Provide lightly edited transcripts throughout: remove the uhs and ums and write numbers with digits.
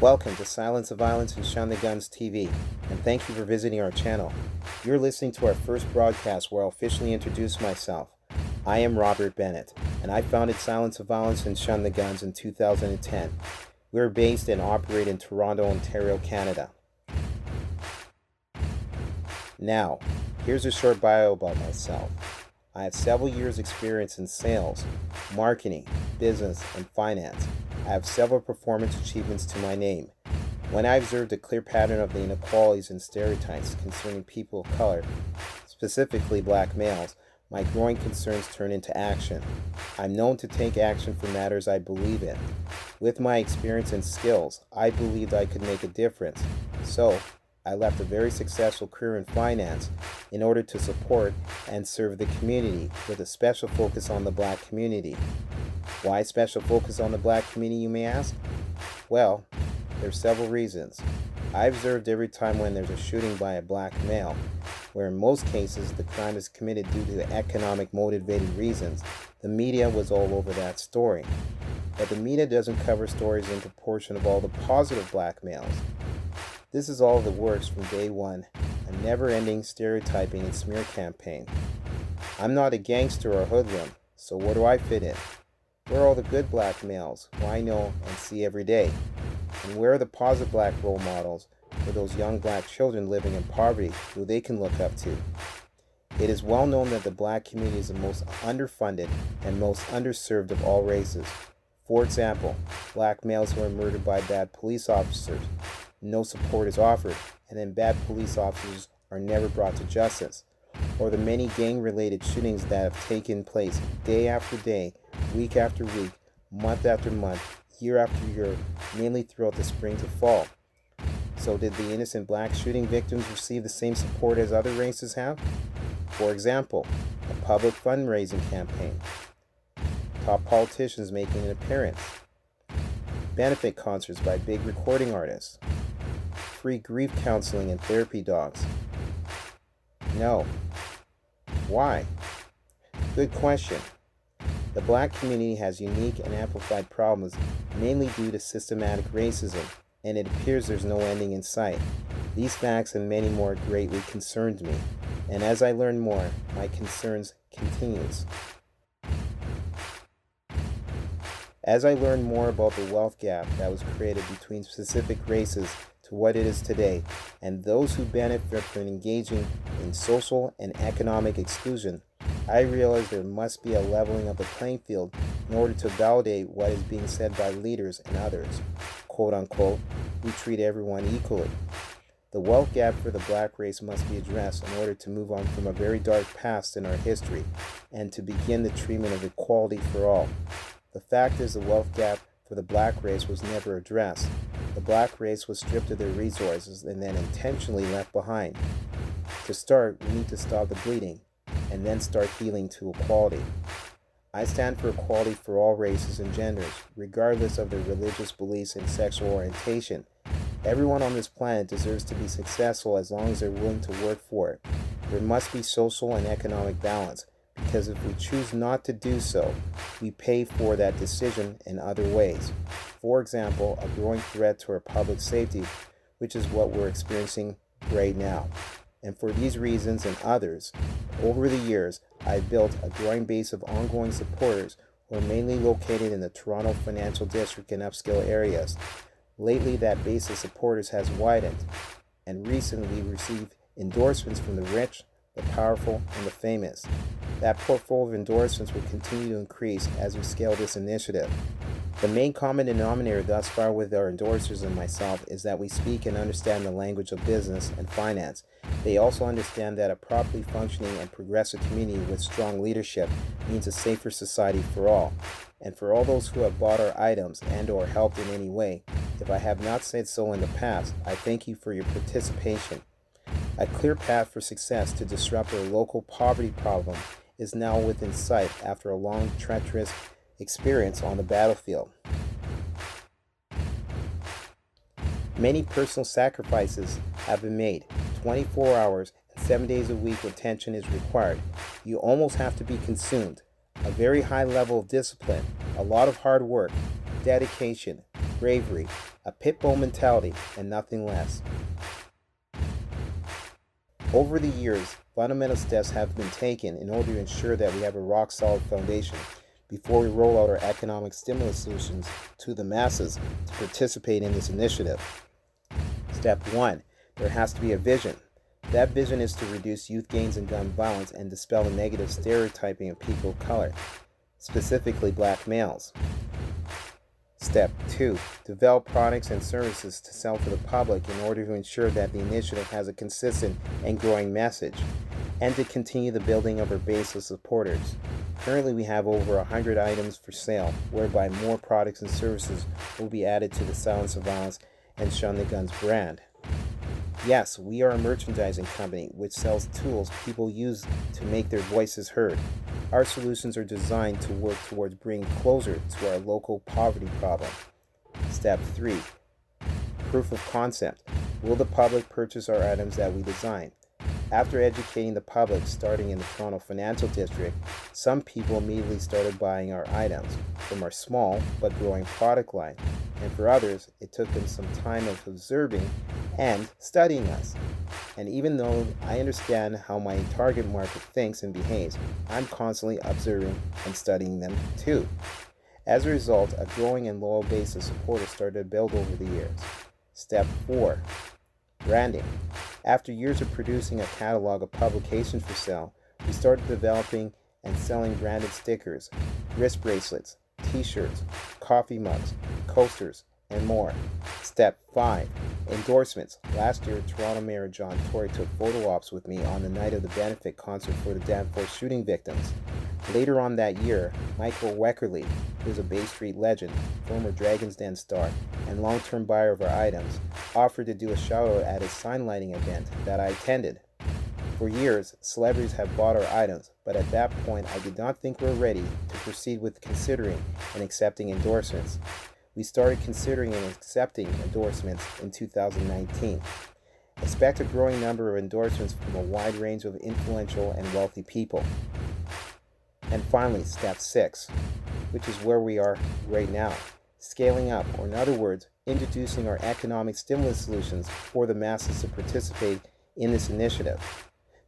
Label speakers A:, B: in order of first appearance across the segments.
A: Welcome to Silence the Violence and Shun the Guns TV, and thank you for visiting our channel. You're listening to our first broadcast where I'll officially introduce myself. I am Robert Bennett, and I founded Silence the Violence and Shun the Guns in 2010. We're based and operate in Toronto, Ontario, Canada. Now, here's a short bio about myself. I have several years' experience in sales, marketing, business, and finance. I have several performance achievements to my name. When I observed a clear pattern of the inequalities and stereotypes concerning people of color, specifically black males, my growing concerns turned into action. I'm known to take action for matters I believe in. With my experience and skills, I believed I could make a difference. So, I left a very successful career in finance in order to support and serve the community with a special focus on the black community. Why special focus on the black community, you may ask? Well, there's several reasons. I observed every time when there's a shooting by a black male, where in most cases the crime is committed due to economic motivated reasons, the media was all over that story. But the media doesn't cover stories in proportion of all the positive black males. This is all that works from day one, a never-ending stereotyping and smear campaign. I'm not a gangster or hoodlum, so where do I fit in? Where are all the good black males who I know and see every day? And where are the positive black role models for those young black children living in poverty who they can look up to? It is well known that the black community is the most underfunded and most underserved of all races. For example, black males who are murdered by bad police officers. No support is offered, and then bad police officers are never brought to justice. Or the many gang-related shootings that have taken place day after day, week after week, month after month, year after year, mainly throughout the spring to fall. So did the innocent black shooting victims receive the same support as other races have? For example, a public fundraising campaign, top politicians making an appearance, benefit concerts by big recording artists, free grief counseling and therapy dogs. No. Why? Good question. The black community has unique and amplified problems, mainly due to systematic racism, and it appears there's no ending in sight. These facts and many more greatly concerned me, and as I learn more, my concerns continues. As I learned more about the wealth gap that was created between specific races to what it is today, and those who benefit from engaging in social and economic exclusion, I realized there must be a leveling of the playing field in order to validate what is being said by leaders and others. Quote unquote, we treat everyone equally. The wealth gap for the black race must be addressed in order to move on from a very dark past in our history and to begin the treatment of equality for all. The fact is the wealth gap for the black race was never addressed. The black race was stripped of their resources and then intentionally left behind. To start, we need to stop the bleeding and then start healing to equality. I stand for equality for all races and genders, regardless of their religious beliefs and sexual orientation. Everyone on this planet deserves to be successful as long as they're willing to work for it. There must be social and economic balance, because if we choose not to do so, we pay for that decision in other ways. For example, a growing threat to our public safety, which is what we're experiencing right now. And for these reasons and others, over the years, I've built a growing base of ongoing supporters who are mainly located in the Toronto Financial District and upscale areas. Lately, that base of supporters has widened, and recently we received endorsements from the rich, the powerful, and the famous. That portfolio of endorsements will continue to increase as we scale this initiative. The main common denominator thus far with our endorsers and myself is that we speak and understand the language of business and finance. They also understand that a properly functioning and progressive community with strong leadership means a safer society for all. And for all those who have bought our items and/or helped in any way, if I have not said so in the past, I thank you for your participation. A clear path for success to disrupt our local poverty problem is now within sight after a long, treacherous experience on the battlefield. Many personal sacrifices have been made. 24 hours and 7 days a week attention is required. You almost have to be consumed. A very high level of discipline, a lot of hard work, dedication, bravery, a pit bull mentality, and nothing less. Over the years, fundamental steps have been taken in order to ensure that we have a rock-solid foundation before we roll out our economic stimulus solutions to the masses to participate in this initiative. Step 1. There has to be a vision. That vision is to reduce youth gains in gun violence and dispel the negative stereotyping of people of color, specifically black males. Step 2. Develop products and services to sell to the public in order to ensure that the initiative has a consistent and growing message, and to continue the building of our base of supporters. Currently, we have over 100 items for sale, whereby more products and services will be added to the Silence of Violence and Shun the Guns brand. Yes, we are a merchandising company which sells tools people use to make their voices heard. Our solutions are designed to work towards bringing closer to our local poverty problem. Step 3. Proof of concept. Will the public purchase our items that we design? After educating the public, starting in the Toronto Financial District, some people immediately started buying our items from our small but growing product line. And for others, it took them some time of observing and studying us. And even though I understand how my target market thinks and behaves, I'm constantly observing and studying them too. As a result, a growing and loyal base of supporters started to build over the years. Step 4. Branding. After years of producing a catalog of publications for sale, we started developing and selling branded stickers, wrist bracelets, t-shirts, coffee mugs, coasters, and more. Step 5. Endorsements. Last year, Toronto Mayor John Tory took photo ops with me on the night of the benefit concert for the Danforth shooting victims. Later on that year, Michael Weckerly, who is a Bay Street legend, former Dragon's Den star, and long-term buyer of our items, offered to do a shout-out at his sign lighting event that I attended. For years, celebrities have bought our items, but at that point I did not think we were ready to proceed with considering and accepting endorsements. We started considering and accepting endorsements in 2019. Expect a growing number of endorsements from a wide range of influential and wealthy people. And finally, step 6, which is where we are right now, scaling up, or in other words, introducing our economic stimulus solutions for the masses to participate in this initiative.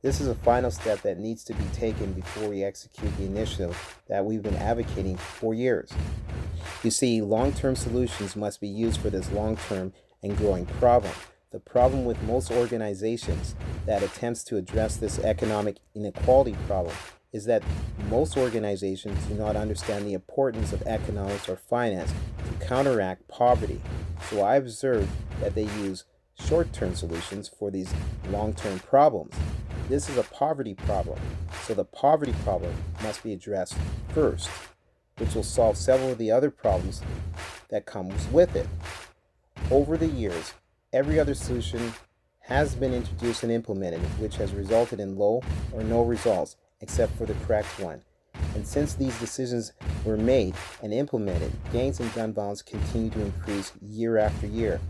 A: This is a final step that needs to be taken before we execute the initiative that we've been advocating for years. You see, long-term solutions must be used for this long-term and growing problem. The problem with most organizations that attempts to address this economic inequality problem is that most organizations do not understand the importance of economics or finance to counteract poverty. So I observed that they use short-term solutions for these long-term problems. This is a poverty problem, so the poverty problem must be addressed first, which will solve several of the other problems that comes with it. Over the years, every other solution has been introduced and implemented, which has resulted in low or no results, except for the correct one. And since these decisions were made and implemented, gangs in gun violence continue to increase year after year.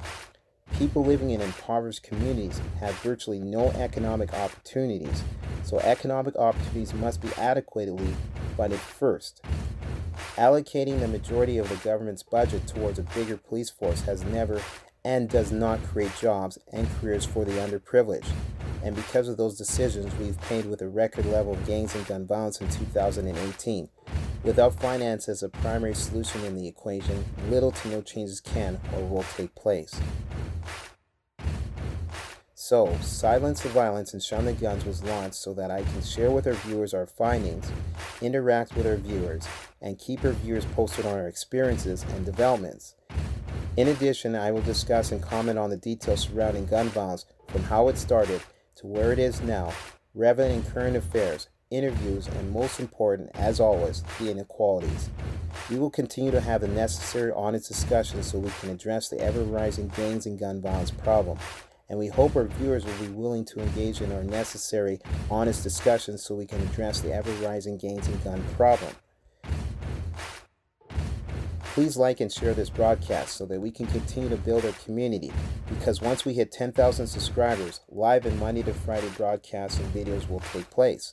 A: People living in impoverished communities have virtually no economic opportunities, so economic opportunities must be adequately funded first. Allocating the majority of the government's budget towards a bigger police force has never and does not create jobs and careers for the underprivileged. And because of those decisions, we've paid with a record level of gangs and gun violence in 2018. Without finance as a primary solution in the equation, little to no changes can or will take place. So, Silence the Violence and Shun the Guns was launched so that I can share with our viewers our findings, interact with our viewers, and keep our viewers posted on our experiences and developments. In addition, I will discuss and comment on the details surrounding gun violence from how it started to where it is now, relevant and current affairs, interviews, and most important, as always, the inequalities. We will continue to have the necessary honest discussions so we can address the ever-rising gangs and gun violence problem. And we hope our viewers will be willing to engage in our necessary honest discussions so we can address the ever-rising gangs and gun problem. Please like and share this broadcast so that we can continue to build our community, because once we hit 10,000 subscribers, live and Monday to Friday broadcasts and videos will take place.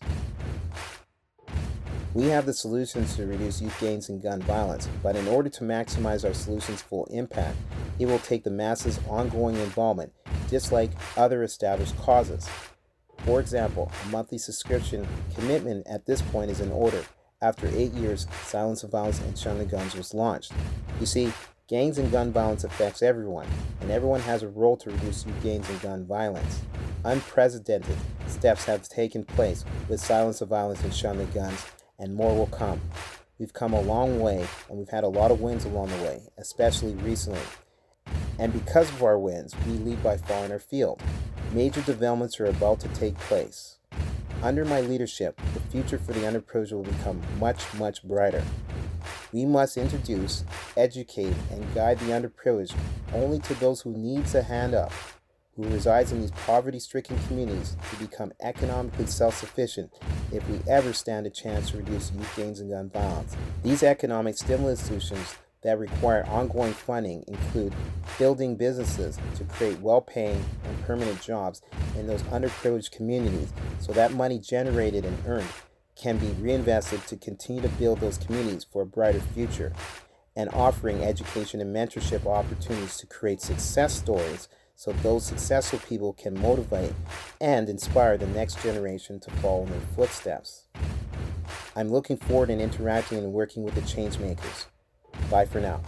A: We have the solutions to reduce youth gangs in gun violence, but in order to maximize our solution's full impact, it will take the masses' ongoing involvement, just like other established causes. For example, a monthly subscription commitment at this point is in order. After 8 years, Silence of Violence and Shun the Guns was launched. You see, gangs and gun violence affects everyone, and everyone has a role to reduce youth gangs and gun violence. Unprecedented steps have taken place with Silence of Violence and Shun the Guns, and more will come. We've come a long way, and we've had a lot of wins along the way, especially recently. And because of our wins, we lead by far in our field. Major developments are about to take place. Under my leadership, the future for the underprivileged will become much, much brighter. We must introduce, educate, and guide the underprivileged only to those who needs a hand up, who resides in these poverty-stricken communities, to become economically self-sufficient if we ever stand a chance to reduce youth gangs and gun violence. These economic stimulus solutions that require ongoing funding include building businesses to create well-paying and permanent jobs in those underprivileged communities so that money generated and earned can be reinvested to continue to build those communities for a brighter future, and offering education and mentorship opportunities to create success stories so those successful people can motivate and inspire the next generation to follow in their footsteps. I'm looking forward to interacting and working with the change makers. Bye for now.